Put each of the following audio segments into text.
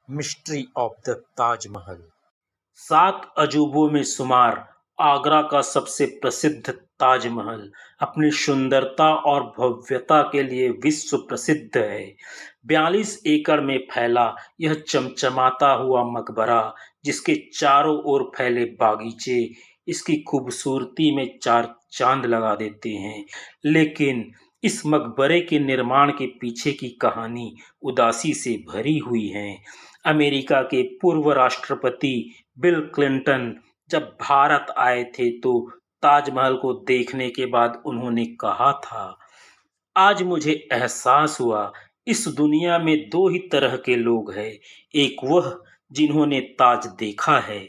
Mystery of the Taj Mahal. 7 अजूबों में शुमार आगरा का सबसे प्रसिद्ध ताजमहल अपनी सुंदरता और भव्यता के लिए विश्व प्रसिद्ध है। 42 एकड़ में फैला यह चमचमाता हुआ मकबरा, जिसके चारों ओर फैले बागीचे इसकी खूबसूरती में चार चांद लगा देते हैं। लेकिन इस मकबरे के निर्माण के पीछे की कहानी उदासी से भरी हुई है। अमेरिका के पूर्व राष्ट्रपति बिल क्लिंटन जब भारत आए थे तो ताजमहल को देखने के बाद उन्होंने कहा था, आज मुझे एहसास हुआ इस दुनिया में दो ही तरह के लोग हैं। एक वह जिन्होंने ताज देखा है,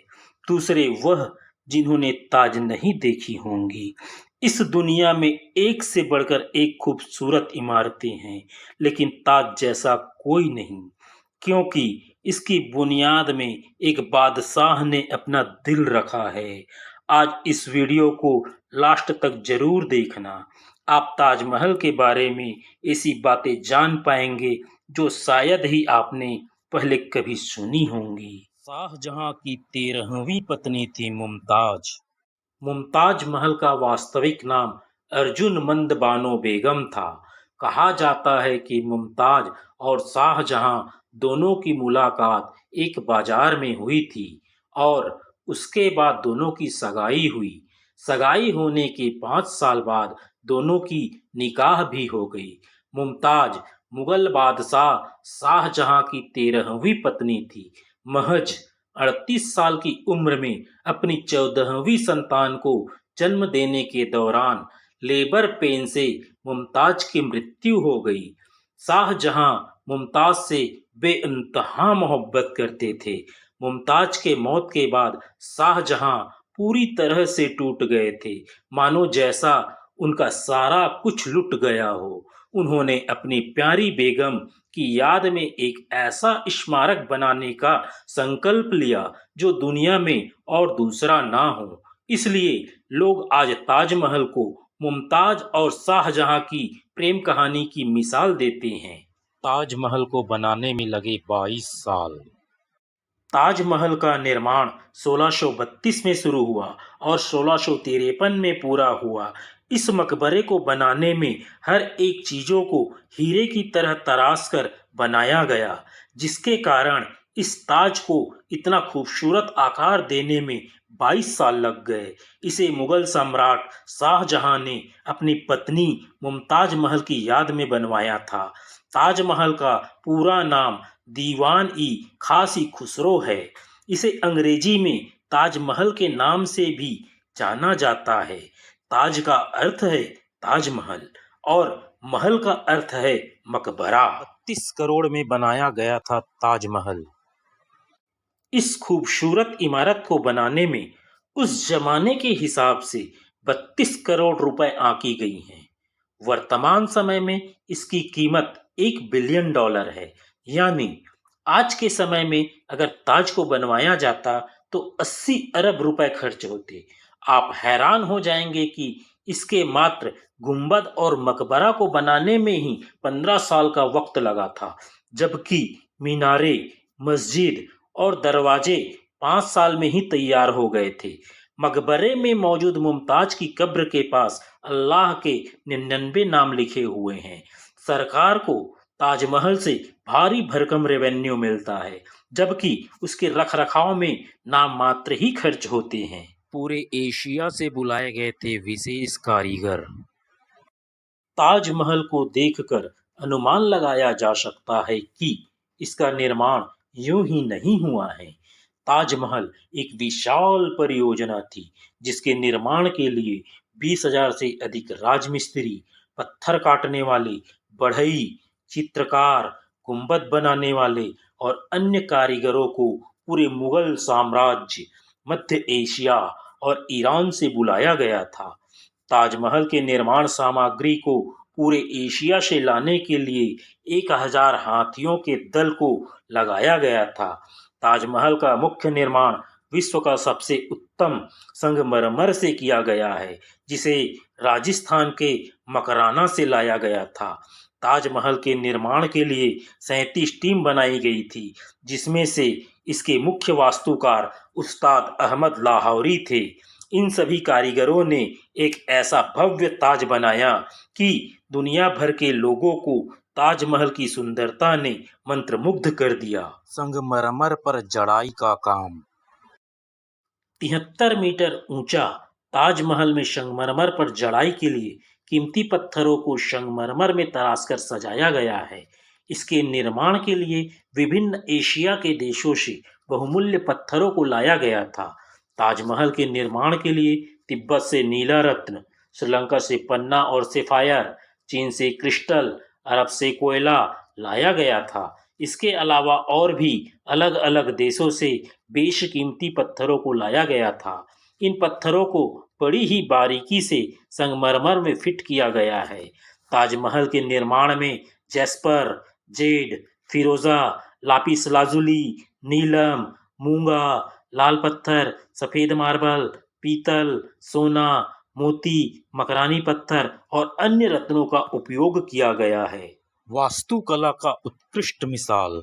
दूसरे वह जिन्होंने ताज नहीं देखी होंगी। इस दुनिया में एक से बढ़कर एक खूबसूरत इमारतें हैं, लेकिन ताज जैसा कोई नहीं, क्योंकि इसकी बुनियाद में एक बादशाह ने अपना दिल रखा है। आज इस वीडियो को लास्ट तक जरूर देखना। आप ताजमहल के बारे में ऐसी बातें जान पाएंगे जो शायद ही आपने पहले कभी सुनी होंगी। शाहजहां की 13वीं पत्नी थी मुमताज। मुमताज महल का वास्तविक नाम अर्जुनमंद बानो बेगम था। कहा जाता है कि मुमताज और शाहजहां दोनों की मुलाकात एक बाजार में हुई थी और उसके बाद दोनों की सगाई हुई। सगाई होने के 5 साल बाद दोनों की निकाह भी हो गई। मुमताज मुगल बादशाह शाहजहां की 13वीं पत्नी थी। महज 38 साल की उम्र में अपनी 14वीं संतान को जन्म देने के दौरान लेबर पेन से मुमताज की मृत्यु हो गई। शाहजहां मुमताज से बेइंतहा मोहब्बत करते थे। मुमताज के मौत के बाद शाहजहां पूरी तरह से टूट गए थे, मानो जैसा उनका सारा कुछ लुट गया हो। उन्होंने अपनी प्यारी बेगम की याद में एक ऐसा स्मारक बनाने का संकल्प लिया जो दुनिया में और दूसरा ना हो। इसलिए लोग आज ताजमहल को मुमताज और शाहजहां की प्रेम कहानी की मिसाल देते हैं। ताजमहल को बनाने में लगे 22 साल। ताजमहल का निर्माण 1632 में शुरू हुआ और 1653 में पूरा हुआ। इस मकबरे को बनाने में हर एक चीजों को हीरे की तरह तराश कर बनाया गया, जिसके कारण इस ताज को इतना खूबसूरत आकार देने में 22 साल लग गए। इसे मुगल सम्राट शाहजहां ने अपनी पत्नी मुमताज महल की याद में बनवाया था। ताजमहल का पूरा नाम दीवान ई खासी खुसरो है। इसे अंग्रेजी में ताजमहल के नाम से भी जाना जाता है। ताज का अर्थ है ताजमहल और महल का अर्थ है मकबरा। 32 करोड़ में बनाया गया था ताजमहल। इस खूबसूरत इमारत को बनाने में उस जमाने के हिसाब से 32 करोड़ रुपए आंकी गई हैं। वर्तमान समय में इसकी कीमत $1 बिलियन है। यानी आज के समय में अगर ताज को बनवाया जाता तो 80 अरब रुपए खर्च होते। आप हैरान हो जाएंगे कि इसके मात्र गुंबद और मकबरा को बनाने में ही 15 साल का वक्त लगा था, जबकि मीनारे, मस्जिद और दरवाजे 5 साल में ही तैयार हो गए थे। मकबरे में मौजूद मुमताज की कब्र के पास अल्लाह के 99 नाम लिखे हुए हैं। सरकार को ताजमहल से भारी भरकम रेवेन्यू मिलता है, जबकि उसके रखरखाव में नाम मात्र ही खर्च होते हैं। पूरे एशिया से बुलाए गए थे विशेष कारीगर। ताजमहल को देखकर अनुमान लगाया जा सकता है कि इसका निर्माण यूं ही नहीं हुआ है। ताजमहल एक विशाल परियोजना थी, जिसके निर्माण के लिए 20,000 से अधिक राजमिस्त्री, पत्थर काटने वाले, बढ़ई, चित्रकार, गुंबद बनाने वाले और अन्य कारीगरों को पूरे मुगल साम्राज्य, मध्य एशिया और ईरान से बुलाया गया था। ताजमहल के निर्माण सामग्री को पूरे एशिया से लाने के लिए 1000 हाथियों के दल को लगाया गया था। ताजमहल का मुख्य निर्माण विश्व का सबसे उत्तम संगमरमर से किया गया है, जिसे राजस्थान के मकराना से लाया गया था। ताजमहल के निर्माण के लिए 37 टीम बनाई गई थी, जिसमें से इसके मुख्य वास्तुकार उस्ताद अहमद लाहौरी थे। इन सभी कारीगरों ने एक ऐसा भव्य ताज बनाया कि दुनिया भर के लोगों को ताजमहल की सुंदरता ने मंत्रमुग्ध कर दिया। संगमरमर पर जड़ाई का काम। 73 मीटर ऊंचा ताजमहल में संगमरमर पर जड़ाई के लिए कीमती पत्थरों को संगमरमर में तराशकर सजाया गया है। इसके निर्माण के लिए विभिन्न एशिया के देशों से बहुमूल्य पत्थरों को लाया गया था। ताजमहल के निर्माण के लिए तिब्बत से नीला रत्न, श्रीलंका से पन्ना और सेफायर, चीन से क्रिस्टल, अरब से कोयला लाया गया था। इसके अलावा और भी अलग अलग देशों से बेशकीमती पत्थरों को लाया गया था। इन पत्थरों को बड़ी ही बारीकी से संगमरमर में फिट किया गया है। ताजमहल के निर्माण में जैस्पर, जेड, फिरोजा, लापिस लाजुली, नीलम, मूंगा, लाल पत्थर, सफेद मार्बल, पीतल, सोना, मोती, मकरानी पत्थर और अन्य रत्नों का उपयोग किया गया है। वास्तुकला का उत्कृष्ट मिसाल।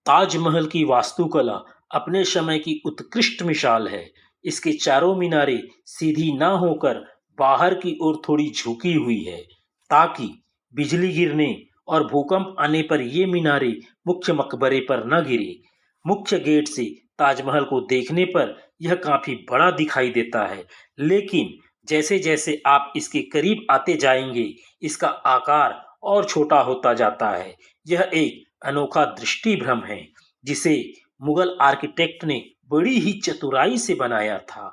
ताजमहल की वास्तुकला अपने समय की उत्कृष्ट मिसाल है। इसके चारों मीनारें सीधी न होकर बाहर की ओर थोड़ी झुकी हुई है, ताकि बिजली गिरने और भूकंप आने पर ये मीनारें मुख्य मकबरे पर न गिरे। मुख्य गेट से ताजमहल को देखने पर यह काफी बड़ा दिखाई देता है, लेकिन जैसे जैसे आप इसके करीब आते जाएंगे, इसका आकार और छोटा होता जाता है। यह एक अनोखा दृष्टि भ्रम है, जिसे मुगल आर्किटेक्ट ने बड़ी ही चतुराई से बनाया था।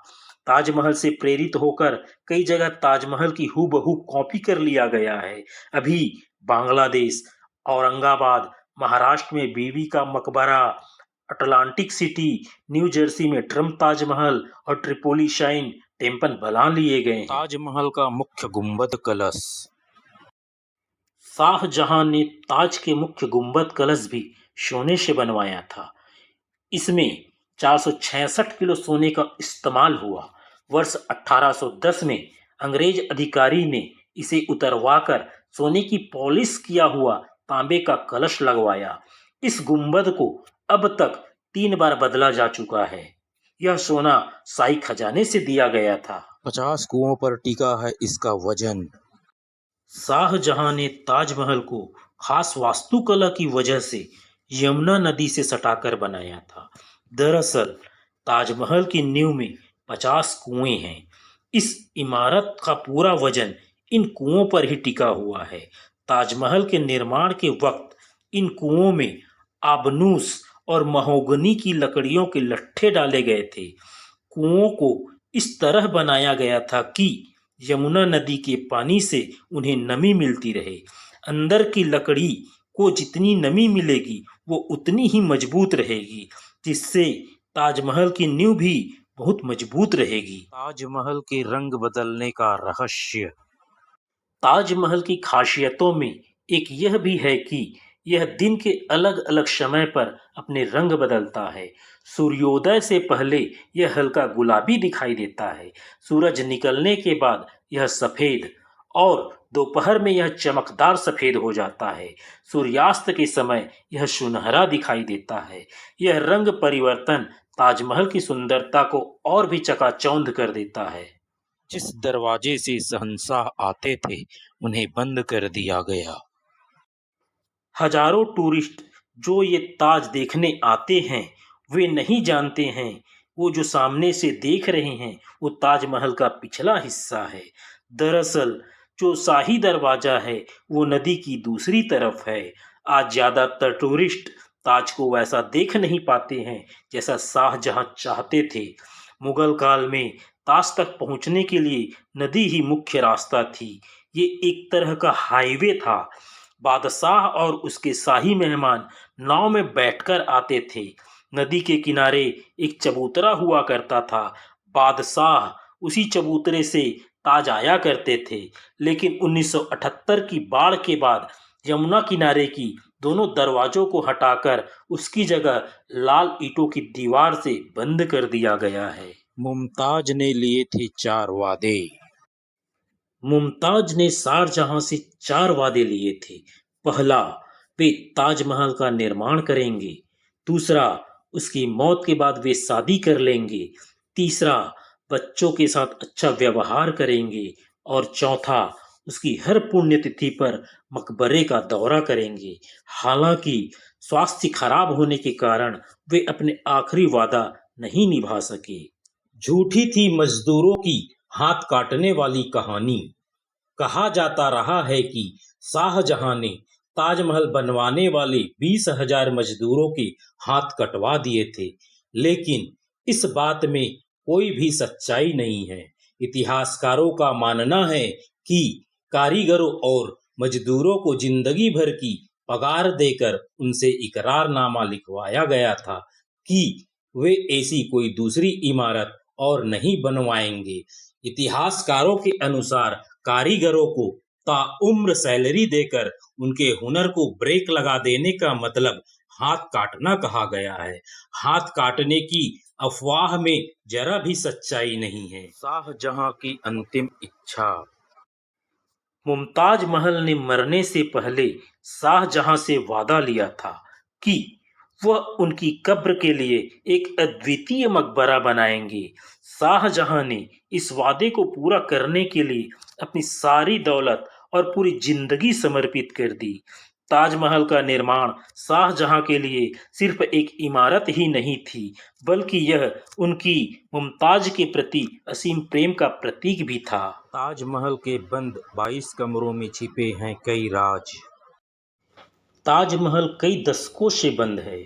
ताजमहल से प्रेरित होकर कई जगह ताजमहल की हूबहू कॉपी कर लिया गया है। अभी बांग्लादेश, औरंगाबाद, महाराष्ट्र में बीवी का मकबरा, अटलांटिक सिटी, न्यू जर्सी में ट्रम्प ताजमहल और ट्रिपोली शाइन टेम्पल बना लिए गए। ताजमहल का मुख्य गुंबद कलश। शाहजहां ने ताज के मुख्य गुंबद कलश भी सोने से बनवाया था। इसमें 466 किलो सोने का इस्तेमाल हुआ। वर्ष 1810 में अंग्रेज अधिकारी ने इसे उतरवाकर सोने की पॉलिश किया हुआ तांबे का कलश लगवाया। इस गुंबद को अब तक 3 बार बदला जा चुका है। यह सोना शाही खजाने से दिया गया था। 50 कुओं पर टिका है इसका वजन। शाहजहां ने ताजमहल को खास वास्तुकला की वजह से यमुना नदी से सटाकर बनाया था। दरअसल ताजमहल की नींव में 50 कुएं हैं। इस इमारत का पूरा वजन इन कुओं पर ही टिका हुआ है। ताजमहल के निर्माण के वक्त इन कुओं में आबनूस और महोगनी की लकड़ियों के लट्ठे डाले गए थे। कुओं को इस तरह बनाया गया था कि यमुना नदी के पानी से उन्हें नमी मिलती रहे। अंदर की लकड़ी को जितनी नमी मिलेगी वो उतनी ही मजबूत रहेगी, जिससे ताजमहल की नींव भी बहुत मजबूत रहेगी। ताजमहल के रंग बदलने का रहस्य। ताजमहल की खासियतों में एक यह भी है कि यह दिन के अलग अलग समय पर अपने रंग बदलता है। सूर्योदय से पहले यह हल्का गुलाबी दिखाई देता है। सूरज निकलने के बाद यह सफेद और दोपहर में यह चमकदार सफेद हो जाता है। सूर्यास्त के समय यह सुनहरा दिखाई देता है। यह रंग परिवर्तन ताजमहल की सुंदरता को और भी चकाचौंध कर देता है। जिस दरवाजे से शहंशाह आते थे, उन्हें बंद कर दिया गया। हजारों टूरिस्ट जो ये ताज देखने आते हैं, वे नहीं जानते हैं वो जो सामने से देख रहे हैं वो ताजमहल का पिछला हिस्सा है। दरअसल जो शाही दरवाजा है वो नदी की दूसरी तरफ है। आज ज्यादातर टूरिस्ट ताज को वैसा देख नहीं पाते हैं जैसा शाहजहां चाहते थे। मुगल काल में ताज तक पहुंचने के लिए नदी ही मुख्य रास्ता थी। ये एक तरह का हाईवे था। बादशाह और उसके शाही मेहमान नाव में बैठकर आते थे। नदी के किनारे एक चबूतरा हुआ करता था। बादशाह उसी चबूतरे से ताज आया करते थे। लेकिन 1978 की बाढ़ के बाद यमुना किनारे की दोनों दरवाजों को हटाकर उसकी जगह लाल ईंटों की दीवार से बंद कर दिया गया है। मुमताज ने लिए थे 4 वादे। मुमताज ने शाहजहां से 4 वादे लिए थे। पहला, वे ताजमहल का निर्माण करेंगे। दूसरा, उसकी मौत के बाद वे शादी कर लेंगे। तीसरा, बच्चों के साथ अच्छा व्यवहार करेंगे। और चौथा, उसकी हर पुण्यतिथि पर मकबरे का दौरा करेंगे। हालांकि स्वास्थ्य खराब होने के कारण वे अपने आखिरी वादा नहीं निभा सके। झूठी थी मजदूरों की हाथ काटने वाली कहानी। कहा जाता रहा है कि शाहजहां ने ताजमहल बनवाने वाले 20,000 मजदूरों के हाथ कटवा दिए थे, लेकिन इस बात में कोई भी सच्चाई नहीं है। इतिहासकारों का मानना है कि कारीगरों और मजदूरों को जिंदगी भर की पगार देकर उनसे इकरारनामा लिखवाया गया था कि वे ऐसी कोई दूसरी इमारत और नहीं बनवाएंगे। इतिहासकारों के अनुसार कारीगरों को ताउम्र सैलरी देकर उनके हुनर को ब्रेक लगा देने का मतलब हाथ काटना कहा गया है। हाथ काटने की अफवाह में जरा भी सच्चाई नहीं है। शाहजहां की अंतिम इच्छा। मुमताज महल ने मरने से पहले शाहजहां से वादा लिया था कि वह उनकी कब्र के लिए एक अद्वितीय मकबरा बनाएंगे। शाहजहां ने इस वादे को पूरा करने के लिए अपनी सारी दौलत और पूरी जिंदगी समर्पित कर दी। ताजमहल का निर्माण शाहजहां के लिए सिर्फ एक इमारत ही नहीं थी, बल्कि यह उनकी मुमताज के प्रति असीम प्रेम का प्रतीक भी था। ताजमहल के बंद 22 कमरों में छिपे हैं कई राज। ताजमहल कई दशकों से बंद है।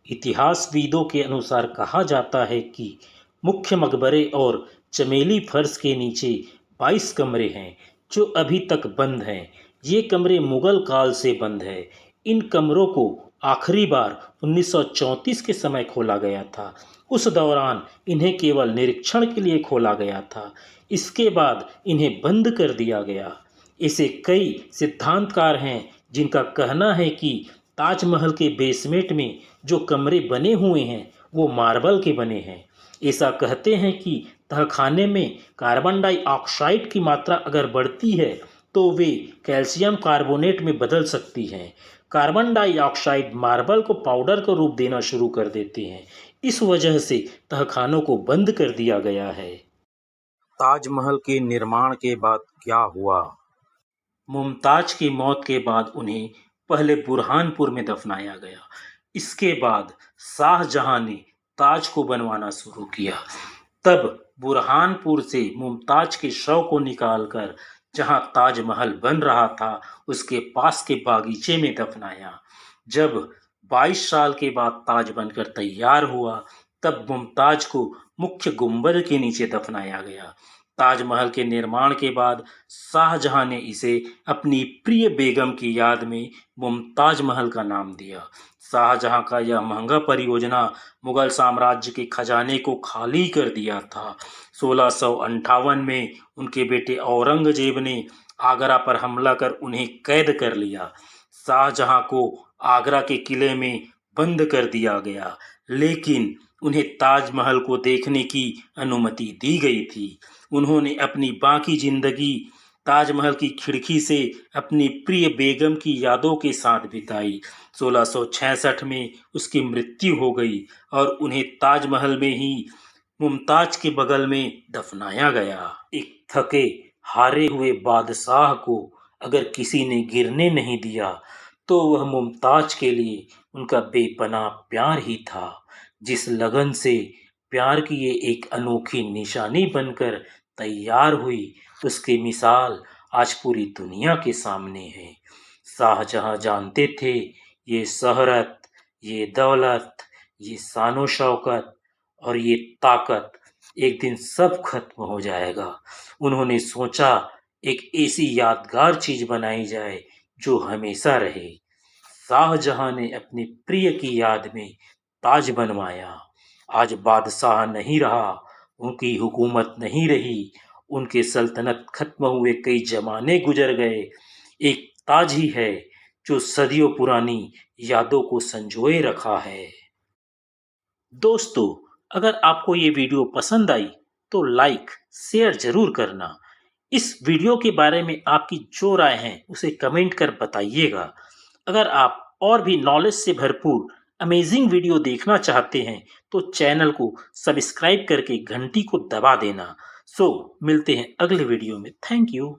इतिहासविदों के अनुसार कहा जाता है कि मुख्य मकबरे और चमेली फर्श के नीचे 22 कमरे हैं जो अभी तक बंद हैं। ये कमरे मुगल काल से बंद है। इन कमरों को आखिरी बार 1934 के समय खोला गया था। उस दौरान इन्हें केवल निरीक्षण के लिए खोला गया था। इसके बाद इन्हें बंद कर दिया गया। ऐसे कई सिद्धांतकार हैं जिनका कहना है कि ताजमहल के बेसमेंट में जो कमरे बने हुए हैं वो मार्बल के बने हैं। ऐसा कहते हैं कि तहखाने में कार्बन डाइऑक्साइड की मात्रा अगर बढ़ती है तो वे कैल्शियम कार्बोनेट में बदल सकती हैं। कार्बन डाइऑक्साइड मार्बल को पाउडर का रूप देना शुरू कर देते हैं। इस वजह से तहखानों को बंद कर दिया गया है। ताजमहल के निर्माण के बाद क्या हुआ? मुमताज की मौत के बाद उन्हें पहले बुरहानपुर में दफनाया गया। इसके बाद शाहजहां ने ताज को बनवाना शुरू किया। तब बुरहानपुर से मुमताज के शव को निकालकर जहां ताजमहल बन रहा था उसके पास के बागीचे में दफनाया। जब 22 साल के बाद ताज बनकर तैयार हुआ तब मुमताज को मुख्य गुंबद के नीचे दफनाया गया। ताजमहल के निर्माण के बाद शाहजहां ने इसे अपनी प्रिय बेगम की याद में मुमताज महल का नाम दिया। शाहजहां का यह महंगा परियोजना मुगल साम्राज्य के खजाने को खाली कर दिया था। 1658 में उनके बेटे औरंगजेब ने आगरा पर हमला कर उन्हें कैद कर लिया। शाहजहां को आगरा के किले में बंद कर दिया गया, लेकिन उन्हें ताजमहल को देखने की अनुमति दी गई थी। उन्होंने अपनी बाकी जिंदगी ताजमहल की खिड़की से अपनी प्रिय बेगम की यादों के साथ बिताई। 1666 में उसकी मृत्यु हो गई और उन्हें ताजमहल में ही मुमताज के बगल में दफनाया गया। एक थके हारे हुए बादशाह को अगर किसी ने गिरने नहीं दिया तो वह मुमताज के लिए उनका बेपनाह प्यार ही था। जिस लगन से प्यार की ये एक अनोखी निशानी बनकर तैयार हुई उसकी मिसाल आज पूरी दुनिया के सामने है। शाहजहां जानते थे ये शोहरत, ये दौलत, ये शानो शौकत और ये ताकत एक दिन सब खत्म हो जाएगा। उन्होंने सोचा एक ऐसी यादगार चीज बनाई जाए जो हमेशा रहे। शाहजहां ने अपने प्रिय की याद में ताज बनवाया। आज बादशाह नहीं रहा, उनकी हुकूमत नहीं रही, उनके सल्तनत खत्म हुए कई जमाने गुजर गए। एक ताज ही है जो सदियों पुरानी यादों को संजोए रखा है। दोस्तों, अगर आपको ये वीडियो पसंद आई तो लाइक शेयर जरूर करना। इस वीडियो के बारे में आपकी जो राय है उसे कमेंट कर बताइएगा। अगर आप और भी नॉलेज से भरपूर अमेजिंग वीडियो देखना चाहते हैं तो चैनल को सब्सक्राइब करके घंटी को दबा देना। मिलते हैं अगले वीडियो में। Thank you.